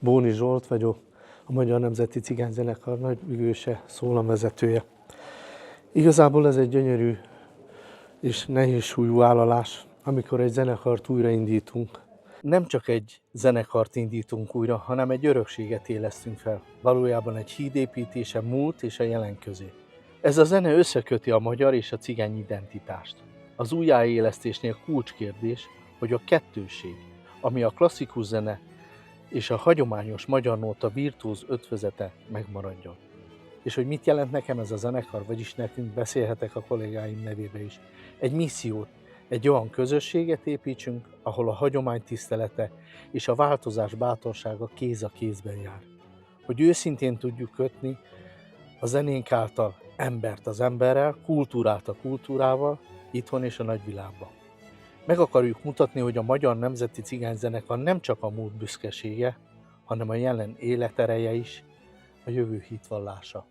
Bóni Zsolt vagyok, a Magyar Nemzeti Cigányzenekar nagyművőse, szólamvezetője. Igazából ez egy gyönyörű és nehéz súlyú vállalás, amikor egy zenekart újraindítunk. Nem csak egy zenekart indítunk újra, hanem egy örökséget élesztünk fel. Valójában egy hídépítése múlt és a jelen közé. Ez a zene összeköti a magyar és a cigány identitást. Az újjáélesztésnél kulcskérdés, hogy a kettősség, ami a klasszikus zene és a hagyományos magyar nóta virtuóz ötvözete megmaradjon. És hogy mit jelent nekem ez a zenekar, vagyis nekünk, beszélhetek a kollégáim nevébe is. Egy missziót, egy olyan közösséget építsünk, ahol a hagyomány tisztelete és a változás bátorsága kéz a kézben jár. Hogy őszintén tudjuk kötni a zenénk által embert az emberrel, kultúrát a kultúrával, itthon és a nagyvilágban. Meg akarjuk mutatni, hogy a Magyar Nemzeti Cigányzenekar nem csak a múlt büszkesége, hanem a jelen életereje is, a jövő hitvallása.